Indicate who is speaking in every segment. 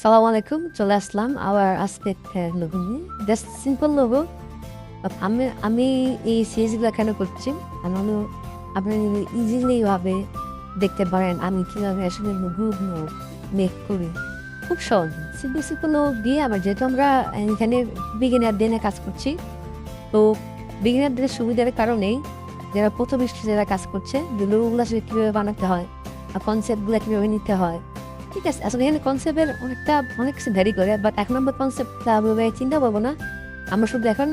Speaker 1: সালাম আলাইকুম, চলে আসলাম আবার আজকে একটা লোগো নিয়ে। Just simple logo. আমি এই সিরিজগুলো কেন করছি, আমি আপনি ইজিলিভাবে দেখতে পারেন আমি কীভাবে আসলে লোগোগুলো মেক করি। খুব সহজ, সিম্পল সিম্পল লোগো দিয়ে আমার, যেহেতু আমরা এখানে বিগিনার দিনে কাজ করছি, তো বিগিনারদের সুবিধার কারণেই যারা প্রথম যারা কাজ করছে, যে লোগোগুলো আসলে কীভাবে বানাতে হয় আর কনসেপ্টগুলো কীভাবে নিতে হয়, ঠিক আছে। আসলে এখানে কনসেপ্টের অনেক কিছু ভ্যারি করে, বাট 1 নম্বর কনসেপ্টটা আমি চিন্তা করবো না। আমরা শুধু এখন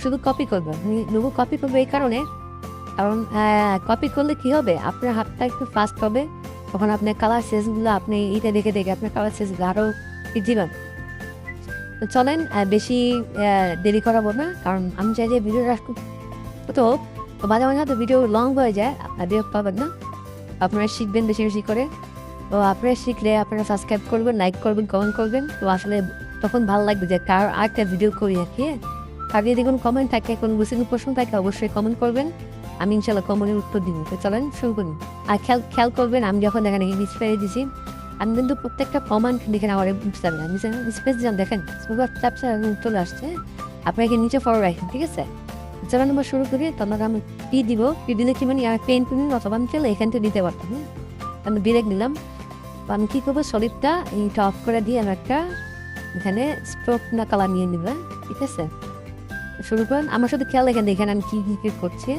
Speaker 1: শুধু কপি করবো, লোগো কপি করবো এই কারণ কপি করলে কি হবে, আপনার হাতটা একটু ফাস্ট হবে, তখন আপনার কালার সেজগুলো আপনি এইটা দেখে আপনার কালার সেজগুলো আরও দিবেন। তো চলেন, বেশি দেরি করাবো না, কারণ আমি চাই যে ভিডিওটা তো মাঝে মাঝে হয়তো ভিডিও লং হয়ে যায়, আপনার বিরক্ত পাবেন না, আপনারা শিখবেন বেশি বেশি করে। তো আপনারা শিখলে আপনারা সাবস্ক্রাইব করবেন, লাইক করবেন, কমেন্ট করবেন, তো আসলে তখন ভালো লাগবে যে কার আরেকটা ভিডিও করি আর কি। আর যদি কোনো কমেন্ট থাকে, কোনো বুঝিনি প্রশ্ন থাকে, অবশ্যই কমেন্ট করবেন, আমি ইনশাল্লাহ কমেন্টের উত্তর দিব। তো চলেন শুরু করি। আর খেয়াল করবেন, আমি যখন দেখেন স্পেস দিছি, আমি কিন্তু প্রত্যেকটা কমেন্ট দেখেন আমার বুঝতে পারবেন, আমি স্পেস দিলাম, দেখেন চলে আসছে, আপনাকে নিচে ফলো রাখেন, ঠিক আছে। চলেন আমরা শুরু করি। তখন আমি পি দিব, পি দিলে কি মানে পেন কিনুন অথবা আমি চলে এখান থেকে দিতে পারতাম। হ্যাঁ, আমি ডিরেক্ট নিলাম। আমি কী করবো, সলিডটা এইটা অফ করে দিয়ে আমি একটা এখানে স্ট্রোক না কালার নিয়ে নিবে, ঠিক আছে। শুরু করেন, আমার সাথে খেয়াল এখানে দেখেন আমি কী কী করছি,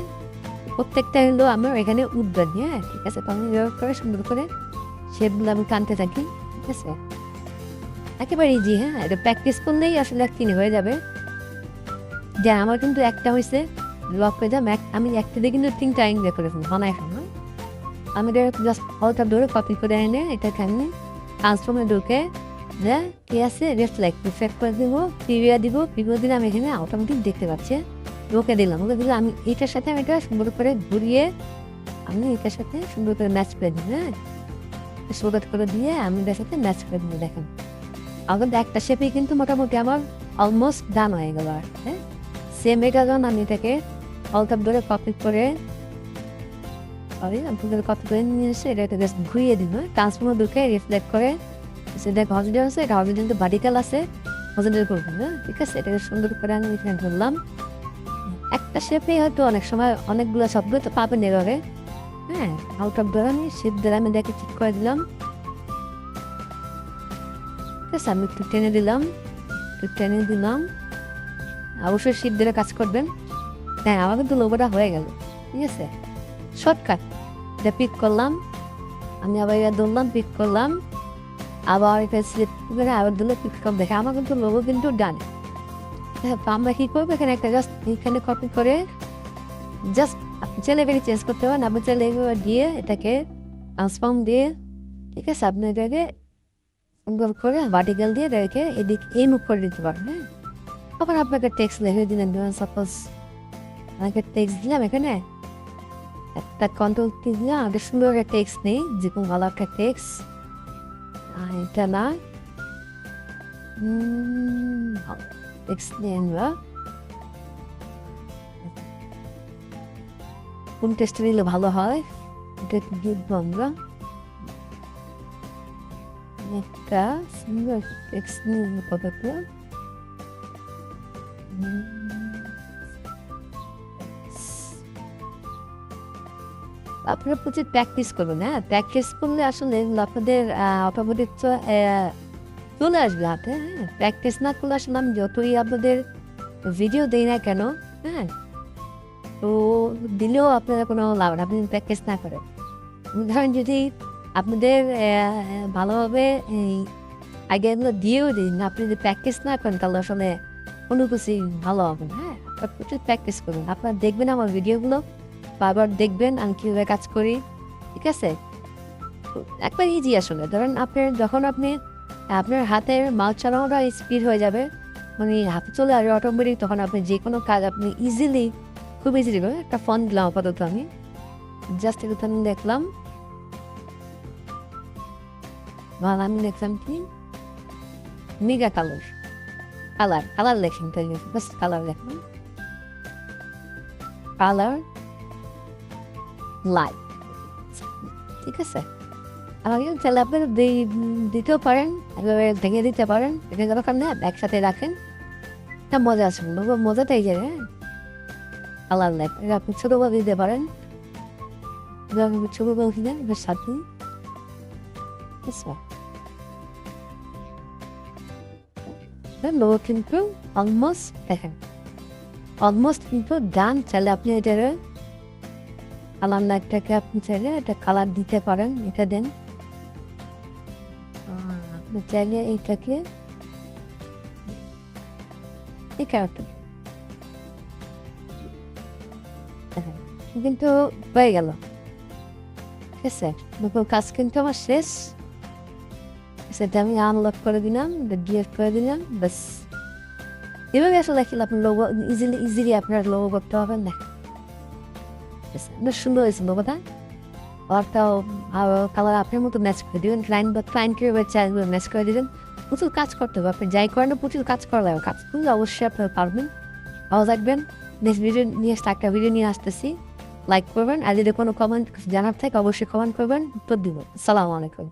Speaker 1: প্রত্যেকটা হলো আমার এখানে উদ্যান। হ্যাঁ, ঠিক আছে। তো আমি ব্যবহার করে সুন্দর করে শেপগুলো আমি টানতে থাকি, ঠিক আছে। একেবারে ইজি। হ্যাঁ, এটা প্র্যাকটিস করলেই আসলে একদিন হয়ে যাবে। যে আমার কিন্তু একটা হয়েছে লক করে যাম, আমি একটা দিয়ে কিন্তু 3টা ইংরেজ করেছি, বানাই সময় আমি জাস্ট হলটা ধরে কপি করে এনে এটাকে আমি ট্রান্সফর্মে ঢুকে যে কি আছে রিফ্লেক্ট করে দেবো, পিভিয়া দিব, পিভিয়া দিলে আমি এখানে অটোমেটিক দেখতে পাচ্ছি। ওকে দিলাম, ওকে দিলে আমি এইটার সাথে আমি এটা সুন্দর করে ঘুরিয়ে আমি এটার সাথে সুন্দর করে ম্যাচ করে দিই। হ্যাঁ, সুন্দর করে দিয়ে আমি এটার সাথে ম্যাচ করে দিই। দেখেন আমার একটা শেপেই কিন্তু মোটামুটি আমার অলমোস্ট ডান হয়ে গেল। আর হ্যাঁ, সেম এটা যখন আমি এটাকে হলটা ধরে কপি করে কপি করে নিয়ে এসে এটা জাস্ট ঘুরিয়ে দিব, ট্রান্সফর্মার ঢুকে রিফ্লেক্ট করে সেটা হসপিটাল আছে, এটা হসপিটাল কিন্তু ভার্টিক্যাল আছে, হসপিটাল করবো না, ঠিক আছে। এটাকে সুন্দর করে আমি এখানে ধরলাম। একটা শেপে হয়তো অনেক সময় অনেকগুলো শব্দ তো পাবেন এভাবে। হ্যাঁ, আউট অফ ধরে আমি শেপ ধরে আমি এটাকে ঠিক করে দিলাম, ঠিক আছে। আমি একটু টেনে দিলাম, অবশ্যই শেপ ধরে কাজ করবেন। হ্যাঁ, আমার কিন্তু লোগোটা হয়ে গেল, ঠিক আছে। শর্টকাট, এটা পিক করলাম, আমি আবার এটা ধরলাম, পিক করলাম, আবার এটা সিলেক্ট করে আবার ধরলে পিক করলাম। দেখে আমার কিন্তু লোগো কিন্তু ডানে। আমরা কী করবো, এখানে একটা জাস্ট এখানে কপি করে জাস্ট চেলে বেরিয়ে চেঞ্জ করতে পারেন, আপনি চেলে দিয়ে এটাকে ট্রান্সফর্ম দিয়ে, ঠিক আছে, আপনি এটাকে সুন্দর করে ভার্টিক্যাল দিয়ে রেখে এদিক এই মুখ করে দিতে পারেন। হ্যাঁ, আবার আপনাকে টেক্সট লিখে দিলেন, সাপোজ আমাকে টেক্সট দিলাম, এখানে একটা কন্ট্রোল কি দিলাম, আমাদের সুন্দর একটা টেক্সট নেই, যে কোনো ভালো একটা টেক্সট, এটা না টেক্সট নিয়ে আমরা কোন টেক্সট নিলে ভালো হয়, এটা লিখবো আমরা একটা সুন্দর টেক্সট নিয়ে কতটা আপনারা প্রচুর প্র্যাকটিস করবেন। হ্যাঁ, প্র্যাকটিস করলে আসলে আপনাদের অটোমেটিক চলে আসবে হাতে। হ্যাঁ, প্র্যাকটিস না করলে আসলে আমি যতই আপনাদের ভিডিও দিই না কেন, হ্যাঁ, তো দিলেও আপনারা কোনো লাভ না, আপনি প্র্যাকটিস না করেন। ধরেন যদি আপনাদের ভালোভাবে এই আইডিয়াগুলো দিয়েও দিন, আপনি যদি প্র্যাকটিস না করেন তাহলে আসলে কোনো কিছুই ভালো হবে না। হ্যাঁ, আপনার প্রচুর প্র্যাকটিস করবেন, আপনারা দেখবেন আমার ভিডিওগুলো, বারবার দেখবেন আমি কীভাবে কাজ করি, ঠিক আছে। একবার ইজি আসলে। ধরেন যখন আপনার হাতের মাউস চালানোটা স্পিড হয়ে যাবে, মানে হাতে চলে আসবে অটোমেটিক, তখন আপনি যে কোনো কাজ আপনি খুব ইজিলি করে একটা ফোন দিলাম। আপাতত আমি জাস্ট একটু দেখলাম, আমি দেখলাম কি মেগা কালার লেখেন, জাস্ট কালার লেখলাম, কালার লাইট, ঠিক আছে। আমাকে চাইলে আপনি দিতেও পারেন, এভাবে ভেঙে দিতে পারেন, ভেঙে দরকার না একসাথে রাখেন, তা মজা আছে, মজাটা এই যায়, হ্যাঁ আলাদা লাইফ। আপনি ছোটো বল দিতে পারেন, ছোটো বল দিলেন এবার সাত দিন লোগো কিন্তু অলমোস্ট দেখেন, অলমোস্ট কিন্তু ডান। চাইলে আপনি এটার আলাদা একটাকে আপনি চাইলে একটা কালার দিতে পারেন, এটা দেন। আপনি চাইলে এইটাকে এই ক্যারেক্টার কিন্তু হয়ে গেল, ঠিক আছে। কাজ কিন্তু আমার শেষ, সেটা আমি আনলক করে দিলাম, ডিলিট করে দিলাম, ব্যাস। এভাবে আসলে দেখলে আপনার লোগো ইজিলি আপনার লোগো করতে হবে না। সুন্দর হয়েছে লোগোটা, ওরটাও কালার আপনার মতো ম্যাচ করে দেবেন, ক্লায়েন্টের চাইলে ম্যাচ করে দেবেন। প্রচুর কাজ করতে হবে, আপনি যাই করেন প্রচুর কাজ করলে কাজ করলে অবশ্যই আপনারা পারবেন। ভালো থাকবেন, নেক্সট ভিডিও নিয়ে একটা ভিডিও নিয়ে আসতেছি। লাইক করবেন, আর যদি কোনো কমেন্ট জানার থাকে অবশ্যই কমেন্ট করবেন, উত্তর দিব। আসসালামু আলাইকুম।